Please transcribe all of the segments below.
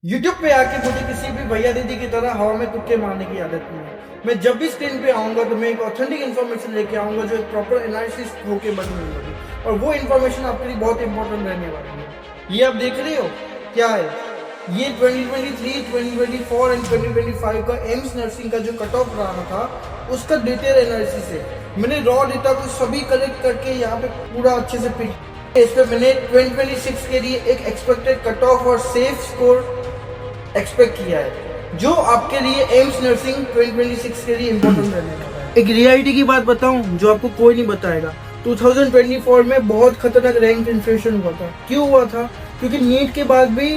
YouTube पे आके मुझे किसी भी भैया दीदी की तरह हवा में तुक्के मारने की आदत नहीं है। मैं जब भी स्क्रीन पे आऊंगा तो मैं एक ऑथेंटिक इन्फॉर्मेशन लेके आऊंगा जो एक प्रॉपर एनालिसिस होके बनी हुई होगी, और वो इन्फॉर्मेशन आपके लिए बहुत इंपॉर्टेंट रहने वाली है। ये आप देख रहे हो क्या है? ये 2023, 2024 एंड 2025 का एम्स नर्सिंग का जो कट ऑफ रहा था उसका डिटेल एनालिसिस है। मैंने रॉ डेटा को सभी कलेक्ट करके यहाँ पे पूरा अच्छे से पिक इस पे मैंने 2026 के लिए एक एक्सपेक्टेड कट ऑफ और सेफ स्कोर एक्सपेक्ट किया है, जो आपके लिए एम्स नर्सिंग 2026 के लिए इम्पोर्टेंट रहने वाला है। एक रियलिटी की बात बताऊं जो आपको कोई नहीं बताएगा। 2024 में बहुत खतरनाक रैंक इन्फ्लेशन हुआ था। क्यों हुआ था? क्योंकि नीट के बाद भी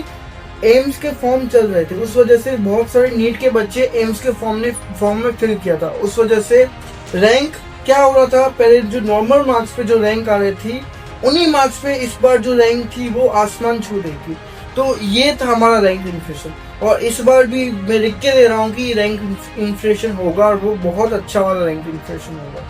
एम्स के फॉर्म चल रहे थे, उस वजह से बहुत सारे नीट के बच्चे एम्स के फॉर्म में फिल किया था। उस वजह से रैंक क्या हो रहा था, पहले जो नॉर्मल मार्क्स पे जो रैंक आ रही थी उन्हीं मार्क्स पे इस बार जो रैंक थी वो आसमान छू रही थी। तो ये था हमारा रैंक इन्फ्लेशन, और इस बार भी मैं लिख के दे रहा हूँ कि रैंक इन्फ्लेशन होगा और वो बहुत अच्छा वाला रैंक इन्फ्लेशन होगा।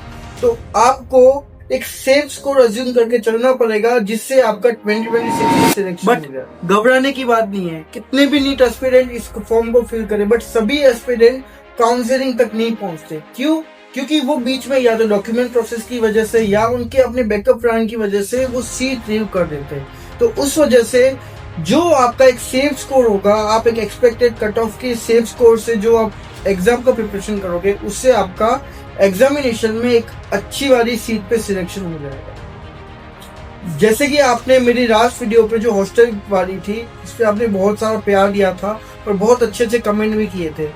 तो आपको एक सेफ स्कोर अज्यूम करके चलना पड़ेगा जिससे आपका 2026 में सिलेक्शन हो जाए। घबराने की बात नहीं है, कितने भी नीट एस्पिरेंट इस फॉर्म को फिल करें, बट सभी एस्पिरेंट काउंसलिंग तक नहीं पहुंचते। क्यों? क्योंकि वो बीच में या तो डॉक्यूमेंट प्रोसेस की वजह से या उनके अपने बैकअप प्लान की वजह से वो सीट लीव कर देते हैं। तो उस वजह से जो आपका एक सेफ स्कोर होगा, आप एक एक्सपेक्टेड कट ऑफ के सेफ स्कोर से जो आप एग्जाम का प्रिपरेशन करोगे उससे आपका एग्जामिनेशन में एक अच्छी वाली सीट पे सिलेक्शन हो जाएगा। जैसे कि आपने मेरी लास्ट वीडियो पे जो हॉस्टल वाली थी इस पे आपने बहुत सारा प्यार दिया था और बहुत अच्छे अच्छे कमेंट भी किए थे,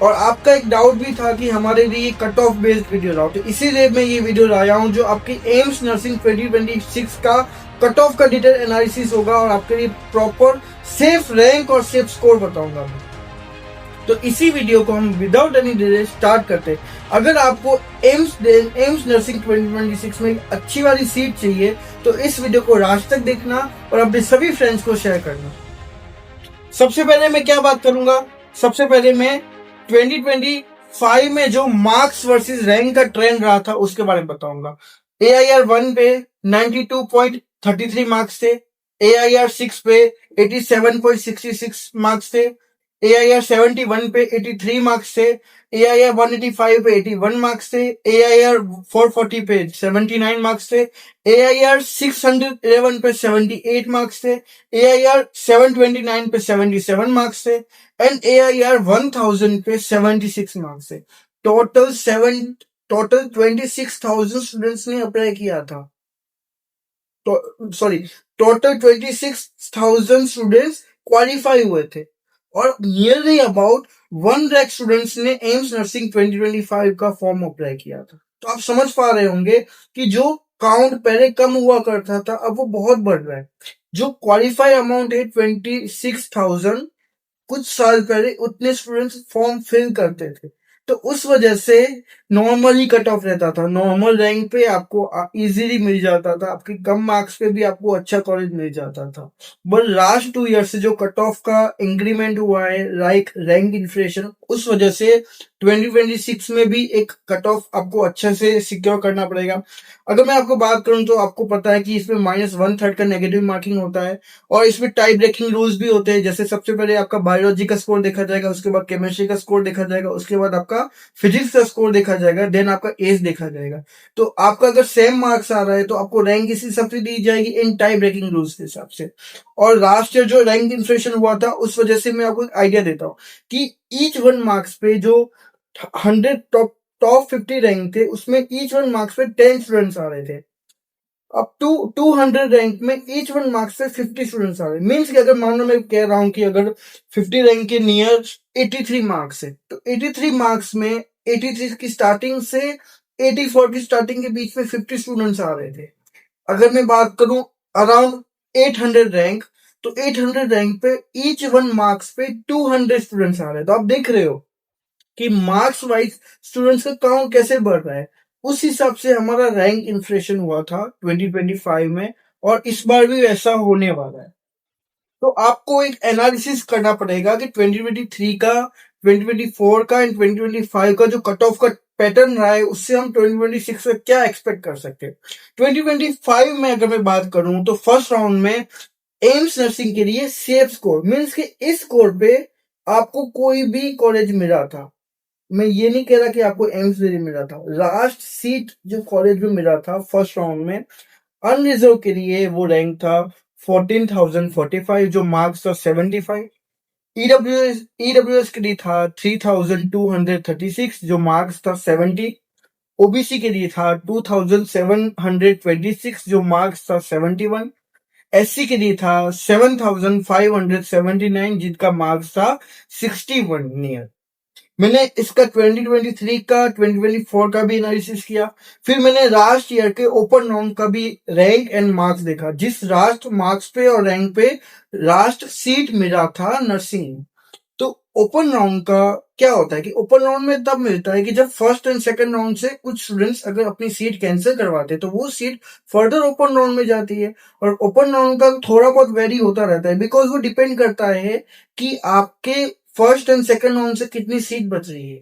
और आपका एक डाउट भी था कि हमारे लिए कट ऑफ बेस्ड वीडियो लाओ, तो इसीलिए मैं ये वीडियो लाया हूँ जो आपकी एम्स नर्सिंग 2026 का कट ऑफ का डिटेल एनालिसिस होगा और आपके लिए प्रॉपर सेफ रैंक और सेफ स्कोर बताऊंगा मैं। तो इसी वीडियो को हम विदाउट एनी डिले स्टार्ट करते हैं। अगर आपको एम्स नर्सिंग 2026 में एक अच्छी वाली सीट चाहिए तो इस वीडियो को लास्ट तक देखना और अपने सभी फ्रेंड्स को शेयर करना। सबसे पहले मैं क्या बात करूंगा? सबसे पहले मैं 2025 में जो मार्क्स वर्सेस रैंक का ट्रेंड रहा था उसके बारे में बताऊंगा। AIR 1 पे 92.33 मार्क्स थे, AIR 6 पे 87.66 मार्क्स थे, AIR 71 पे 83 मार्क्स थे, AIR 185 पे 81 मार्क्स थे, AIR 440 पे 79 मार्क्स थे, AIR 611 पे 78 मार्क्स थे, AIR 729 पे 77 मार्क्स थे एंड AIR 1000 पे 76 मार्क्स थे। टोटल 26,000 स्टूडेंट्स ने अप्लाई किया था। सॉरी, टोटल 26,000 स्टूडेंट्स क्वालिफाई हुए थे और नियरली अबाउट 1 लाख स्टूडेंट्स ने एम्स नर्सिंग 2025 का फॉर्म अप्लाई किया था। तो आप समझ पा रहे होंगे कि जो काउंट पहले कम हुआ करता था अब वो बहुत बढ़ रहा है। जो क्वालिफाई अमाउंट है 26,000, कुछ साल पहले उतने स्टूडेंट्स फॉर्म फिल करते थे, तो उस वजह से नॉर्मल ही कट ऑफ रहता था। नॉर्मल रैंक पे आपको इजीली मिल जाता था, आपके कम मार्क्स पे भी आपको अच्छा कॉलेज मिल जाता था। बट लास्ट 2 ईयर से जो कट ऑफ का इंक्रीमेंट हुआ है लाइक रैंक इन्फ्लेशन, उस वजह से 2026 में भी एक कट ऑफ आपको अच्छे से सिक्योर करना पड़ेगा। अगर मैं आपको बात करूं तो आपको पता है कि इसमें -1/3 का नेगेटिव मार्किंग होता है और इसमें टाइप ब्रेकिंग रूल्स भी होते हैं। जैसे सबसे पहले आपका बायोलॉजी का स्कोर देखा जाएगा, उसके बाद केमिस्ट्री का स्कोर देखा जाएगा, उसके बाद आपका फिजिक्स का स्कोर देखा जाएगा, देन आपका एज देखा जाएगा। तो आपका अगर सेम मार्क्स आ रहा है तो आपको रैंक इसी हिसाब से दी जाएगी इन टाइप ब्रेकिंग रूल्स के हिसाब से। और लास्ट ईयर जो रैंक इन्फ्लेशन हुआ था उस वजह से मैं आपको एक आइडिया देता हूँ कि ईच 1 मार्क्स पे जो 100 टॉप 50 रैंक थे उसमें ईच 1 मार्क्स पे 10 स्टूडेंट्स आ रहे थे। अब 200 रैंक में ईच 1 मार्क्स पे 50 स्टूडेंट्स आ रहे हैं। मीन्स कि अगर मान लो मैं कह रहा हूं कि अगर 50 रैंक के नियर 83 मार्क्स है तो 83 मार्क्स में 83 की स्टार्टिंग से 84 की स्टार्टिंग के बीच में 50 स्टूडेंट्स आ रहे थे। अगर मैं बात करूं अराउंड 800 रैंक, तो 800 रैंक पे ईच 1 मार्क्स पे 200 स्टूडेंट्स आ रहे हैं। तो आप देख रहे हो कि मार्क्स वाइज स्टूडेंट्स का काउंट कैसे बढ़ रहा है। उस हिसाब से हमारा रैंक इन्फ्लेशन हुआ था 2025 में और इस बार भी वैसा होने वाला है। तो आपको एक एनालिसिस करना पड़ेगा कि 2023 का, 2024 का एंड 2025 का जो कट ऑफ का पैटर्न रहा है उससे हम 2026 में क्या एक्सपेक्ट कर सकते हैं। 2025 में अगर मैं बात करूं तो फर्स्ट राउंड में एम्स नर्सिंग के लिए सेफ स्कोर मीन्स कि इस स्कोर पे आपको कोई भी कॉलेज मिला था। मैं ये नहीं कह रहा कि आपको एम्स में मिला था, लास्ट सीट जो कॉलेज में मिला था फर्स्ट राउंड में अनरिजर्व के लिए वो रैंक था 14,045 जो मार्क्स था 75। ईडब्ल्यूएस के लिए था 3,236 जो मार्क्स था 70। ओबीसी के लिए था 2,726 जो मार्क्स था 71। एससी के लिए था 7,579 जिनका मार्क्स था 61 नियर। मैंने इसका 2023 का 2024 का भी एनालिसिस किया, फिर मैंने लास्ट ईयर के ओपन राउंड का भी रैंक एंड मार्क्स देखा, जिस लास्ट मार्क्स पे और रैंक पे लास्ट सीट मिला था नर्सिंग। तो ओपन राउंड का क्या होता है कि ओपन राउंड में तब मिलता है कि जब फर्स्ट एंड सेकंड राउंड से कुछ स्टूडेंट्स अगर अपनी सीट कैंसिल करवाते हैं तो वो सीट फर्दर ओपन राउंड में जाती है। और ओपन राउंड का थोड़ा बहुत वेरी होता रहता है बिकॉज वो डिपेंड करता है कि आपके फर्स्ट एंड सेकंड राउंड से कितनी सीट बच रही है।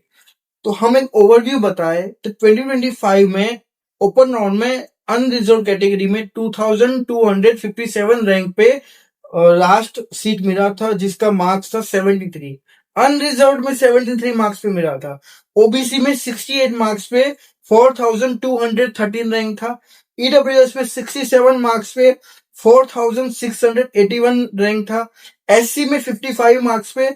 तो हम एक ओवरव्यू बताए तो 2025 में ओपन राउंड में अनरिजर्व कैटेगरी में 2257 रैंक पे लास्ट सीट मिला था जिसका मार्क्स था 73। अनरिजर्व में 73 मार्क्स पे मिला था। ओबीसी में 68 मार्क्स पे 4213 रैंक था। ईडब्ल्यूएस में 67 मार्क्स पे 4681 रैंक था। एससी में 55 मार्क्स पे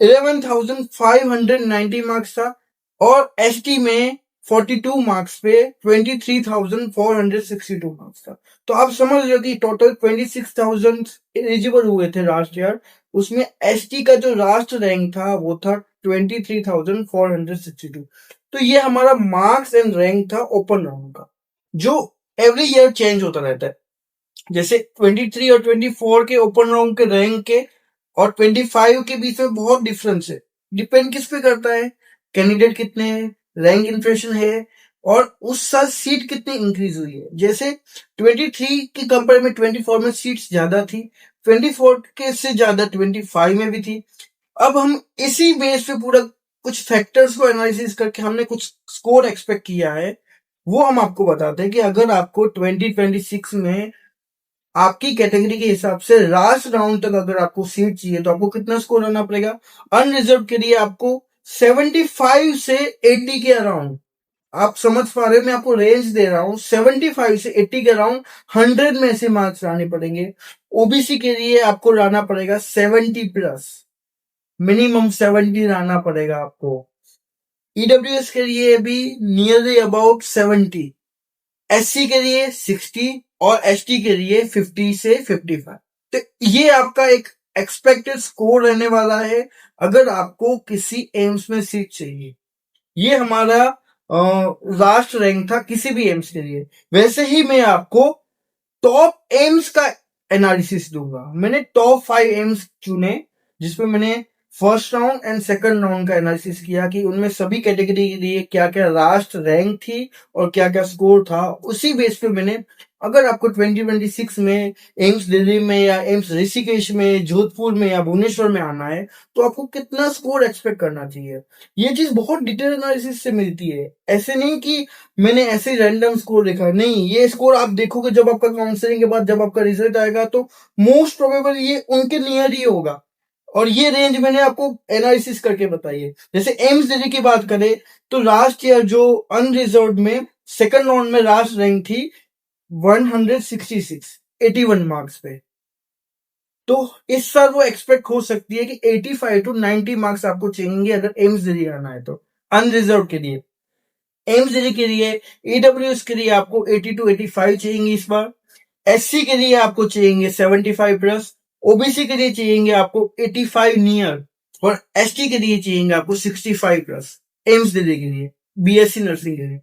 11,590 मार्क्स था। और एसटी में 42 मार्क्स पे 23,462 मार्क्स था। तो आप समझ लो कि टोटल 26,000 एलिजिबल हुए थे लास्ट ईयर, उसमें एसटी का जो लास्ट रैंक था वो था 23,462। तो ये हमारा मार्क्स एंड रैंक था ओपन राउंड का, जो एवरी ईयर चेंज होता रहता है। जैसे 23 और 24 के ओपन राउंड के रैंक के और 25 के बीच में बहुत डिफरेंस है। डिपेंड किस पे करता है, कैंडिडेट कितने हैं, रैंक इन्फ्लेशन है और उस साल सीट कितनी इंक्रीज हुई है। जैसे 23 के कंपेयर में 24 में सीट्स ज्यादा थी, 24 के से ज्यादा 25 में भी थी। अब हम इसी बेस पे पूरा कुछ फैक्टर्स को एनालिसिस करके हमने कुछ स्कोर एक्सपेक्ट किया है, वो हम आपको बताते हैं कि अगर आपको 2026 में आपकी कैटेगरी के हिसाब से लास्ट राउंड तक अगर आपको सीट चाहिए तो आपको कितना स्कोर आना पड़ेगा। अनरिजर्व के लिए आपको 75 से 80 के अराउंड, आप समझ पा रहे हो मैं आपको रेंज दे रहा हूं, 75 से 80 के अराउंड 100 में से मार्क्स लाने पड़ेंगे। ओबीसी के लिए आपको लाना पड़ेगा 70 प्लस, मिनिमम 70 लाना पड़ेगा आपको। ईडब्ल्यूएस के लिए भी नियरली अबाउट 70, एससी के लिए 60 और एसटी के लिए 50 से 55। तो ये आपका एक एक्सपेक्टेड स्कोर रहने वाला है अगर आपको किसी एम्स में सीट चाहिए। ये हमारा लास्ट रैंक था किसी भी एम्स के लिए। वैसे ही मैं आपको टॉप एम्स का एनालिसिस दूंगा। मैंने टॉप 5 एम्स चुने जिसमें मैंने first round and second round का एनालिसिस किया कि उनमें सभी कैटेगरी के लिए क्या क्या लास्ट रैंक थी और क्या क्या स्कोर था। उसी बेस पे मैंने, अगर आपको 2026 में एम्स दिल्ली में या एम्स ऋषिकेश में, जोधपुर में या भुवनेश्वर में आना है तो आपको कितना स्कोर एक्सपेक्ट करना चाहिए, ये चीज बहुत डिटेल एनालिसिस से मिलती है। ऐसे नहीं कि मैंने ऐसे रैंडम स्कोर देखा, नहीं, ये स्कोर आप देखोगे जब आपका काउंसलिंग के बाद जब आपका रिजल्ट आएगा तो मोस्ट प्रोबेबल ये उनके नियर ही होगा। और ये रेंज मैंने आपको एनालिसिस करके बताई है। जैसे एम्स दिल्ली की बात करें तो लास्ट ईयर जो अनरिजर्व में सेकंड राउंड में लास्ट रैंक थी 166, 81 मार्क्स पे। तो इस साल वो एक्सपेक्ट हो सकती है कि 85 टू 90 मार्क्स आपको चाहिए अगर एम्स दिल्ली आना है तो अनरिजर्व के लिए। एम्स दिल्ली के लिए, ईडब्ल्यूएस के लिए आपको 80 टू 85 चाहिए इस बार। एससी के लिए आपको चाहिए 75 प्लस। ओबीसी के लिए चाहिए आपको 85 नियर और एसटी के लिए चाहिए आपको 65 प्लस एम्स दिल्ली के लिए, बीएससी नर्सिंग के लिए।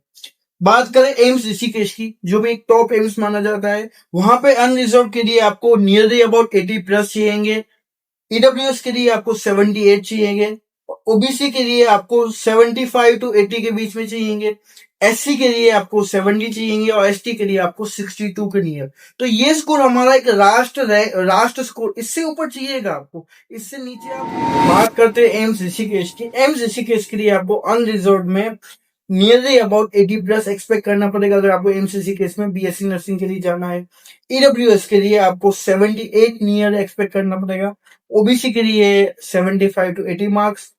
बात करें एम्स ऋषिकेश की जो भी एक टॉप एम्स माना जाता है, वहां पे अनरिजर्व के लिए आपको नियरली अबाउट 80 प्लस चाहिए। ईडब्ल्यूएस के लिए आपको 78 चाहिए। ओबीसी के लिए आपको 75 टू 80 के बीच में चाहिए। एससी के लिए आपको 70 चाहिए और एसटी के लिए आपको 62 के नियर। तो ये स्कोर हमारा एक लास्ट स्कोर, इससे ऊपर चाहिएगा आपको, इससे नीचे आप। बात करते हैं एम्स ऋषिकेश की। एम्स ऋषिकेश के लिए आपको अनरिजर्व में नियरली अबाउट 80 प्लस एक्सपेक्ट करना पड़ेगा अगर आपको एमसीसी केस में बीएससी नर्सिंग के लिए जाना है। ईडब्ल्यूएस के लिए आपको 78 नियर एक्सपेक्ट करना पड़ेगा। ओबीसी के लिए 75 टू 80 मार्क्स,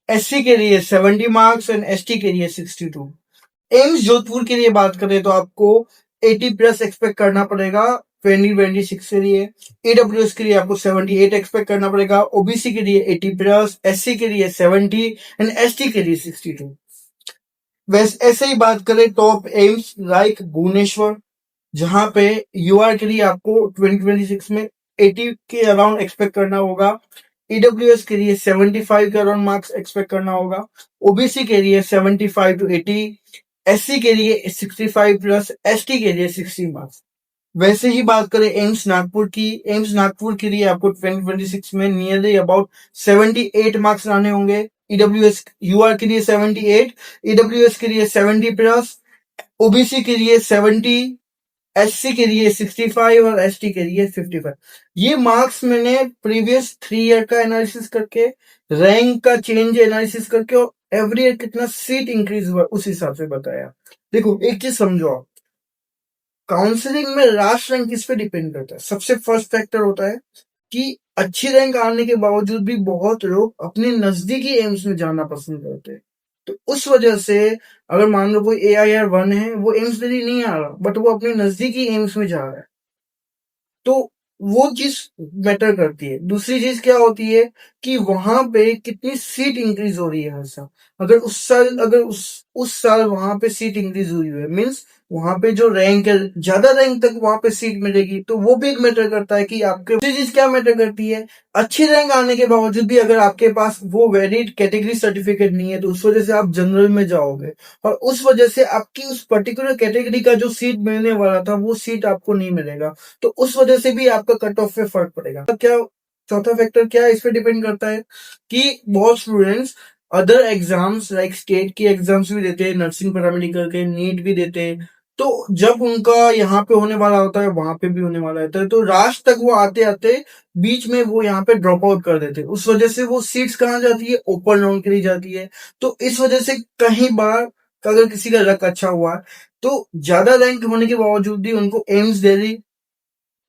एससी के लिए 70 मार्क्स एंड एसटी के लिए 62। एम्स जोधपुर के लिए बात करें तो आपको 80 प्लस एक्सपेक्ट करना पड़ेगा 2026 के लिए। ईडब्ल्यूएस के लिए आपको 78 एक्सपेक्ट करना पड़ेगा, ओबीसी के लिए 80 प्लस, एससी के लिए 70 एंड एसटी के लिए 62। वैसे ऐसे ही बात करें टॉप एम्स लाइक भुवनेश्वर, जहां पे यूआर के लिए आपको 2026 में 80 के अराउंड एक्सपेक्ट करना होगा। ईडब्ल्यूएस के लिए 75 के अराउंड मार्क्स एक्सपेक्ट करना होगा। ओबीसी के लिए 75 टू 80, एससी के लिए 65 प्लस, एसटी के लिए 60 मार्क्स। वैसे ही बात करें एम्स नागपुर की, एम्स नागपुर के लिए आपको 2026 में नियरली अबाउट 78 मार्क्स लाने होंगे। ईडब्ल्यूएस यूआर के लिए 78, ईडब्ल्यूएस के लिए 70 प्लस, ओबीसी के लिए 70, एससी के लिए 65 और एसटी के लिए 55। ये मार्क्स मैंने प्रीवियस 3 ईयर का एनालिसिस करके, रैंक का चेंज एनालिसिस करके और एवरी ईयर कितना सीट इंक्रीज हुआ उस हिसाब से बताया। देखो एक चीज समझो आप, काउंसलिंग में लास्ट रैंक किस पे डिपेंड करता है? सबसे फर्स्ट फैक्टर होता है कि अच्छी रैंक आने के बावजूद भी बहुत लोग अपने नजदीकी एम्स में जाना पसंद करते हैं। तो उस वजह से अगर मान लो कोई AIR 1 है, वो एम्स दिल्ली नहीं आ रहा बट वो अपने नजदीकी एम्स में जा रहा है, तो वो चीज मैटर करती है। दूसरी चीज क्या होती है कि वहां पे कितनी सीट इंक्रीज हो रही है हर साल। अगर उस साल वहां पे सीट इंक्रीज हुई है मीन्स वहां पे जो रैंक है, ज्यादा रैंक तक वहां पे सीट मिलेगी, तो वो भी एक मैटर करता है कि आपके। दूसरी चीज क्या मैटर करती है, अच्छी रैंक आने के बावजूद भी अगर आपके पास वो वैलिड कैटेगरी सर्टिफिकेट नहीं है तो उस वजह से आप जनरल में जाओगे और उस वजह से आपकी उस पर्टिकुलर कैटेगरी का जो सीट मिलने वाला था वो सीट आपको नहीं मिलेगा, तो उस वजह से भी आपका कट ऑफ पे फर्क पड़ेगा। तो क्या चौथा फैक्टर क्या है, इस पे डिपेंड करता है कि बहुत students other exams like state की एग्जाम्स भी देते हैं, नर्सिंग पैरामेडिकल के नीट भी देते हैं, तो जब उनका यहाँ पे होने वाला होता है वहां पे भी होने वाला होता है, तो लास्ट तक वो आते आते बीच में वो यहाँ पे ड्रॉप आउट कर देते हैं। उस वजह से वो सीट्स कहाँ जाती है, ओपन राउंड के लिए जाती है। तो इस वजह से कहीं बार अगर किसी का लक अच्छा हुआ तो ज्यादा रैंक होने के बावजूद भी उनको AIIMS Delhi,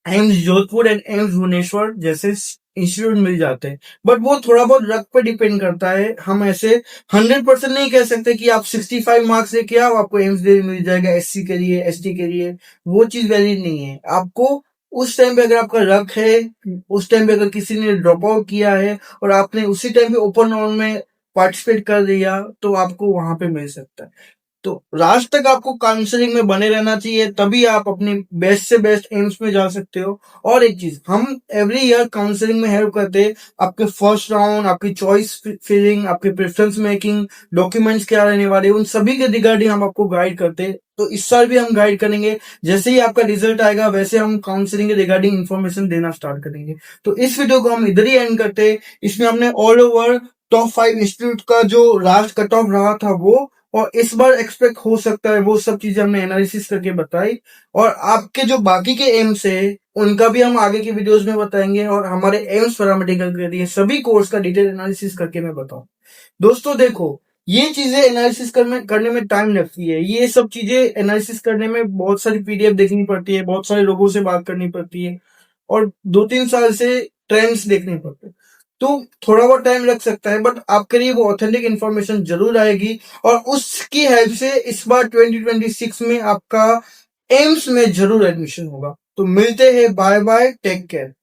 AIIMS Jodhpur and AIIMS Bhubaneswar जैसे इंस्टीट्यूट मिल जाते हैं, बट वो थोड़ा बहुत लक पे डिपेंड करता है। हम ऐसे 100% नहीं कह सकते कि आप 65 मार्क्स लेके आओ आपको एम्स दिल्ली मिल जाएगा, एससी के लिए, एसटी के लिए। वो चीज वैलिड नहीं है। आपको उस टाइम पे अगर आपका लक है, उस टाइम पे अगर किसी ने ड्रॉप आउट किया है और आपने उसी टाइम पे ओपन राउंड में पार्टिसिपेट कर लिया तो आपको वहां पे मिल सकता है। तो लास्ट तक आपको काउंसलिंग में बने रहना चाहिए, तभी आप अपनी बेस्ट से बेस्ट एम्स में जा सकते हो। और एक चीज, हम एवरी ईयर काउंसलिंग में हेल्प करते हैं आपके फर्स्ट राउंड, आपकी चॉइस फिलिंग, आपके प्रेफरेंस मेकिंग, डॉक्यूमेंट्स क्या रहने वाले, उन सभी के रिगार्डिंग हम आपको गाइड करते हैं। तो इस साल भी हम गाइड करेंगे। जैसे ही आपका रिजल्ट आएगा वैसे हम काउंसलिंग के रिगार्डिंग इन्फॉर्मेशन देना स्टार्ट करेंगे। तो इस वीडियो को हम इधर ही एंड करते हैं। इसमें हमने ऑल ओवर टॉप 5 इंस्टीट्यूट का जो लास्ट कट ऑफ रहा था वो, और इस बार एक्सपेक्ट हो सकता है, वो सब चीजें हमने एनालिसिस करके बताई। और आपके जो बाकी के एम्स है उनका भी हम आगे की वीडियोस में बताएंगे, और हमारे एम्स पैरामेडिकल के लिए सभी कोर्स का डिटेल एनालिसिस करके मैं बताऊं। दोस्तों देखो, ये चीजें एनालिसिस करने में टाइम लगती है। ये सब चीजें एनालिसिस करने में बहुत सारी पीडीएफ देखनी पड़ती है, बहुत सारे लोगों से बात करनी पड़ती है, और 2-3 साल से ट्रेंड्स देखने पड़ते हैं। तो थोड़ा बहुत टाइम लग सकता है बट आपके लिए वो ऑथेंटिक इन्फॉर्मेशन जरूर आएगी, और उसकी हेल्प से इस बार 2026 में आपका एम्स में जरूर एडमिशन होगा। तो मिलते हैं, बाय बाय, टेक केयर।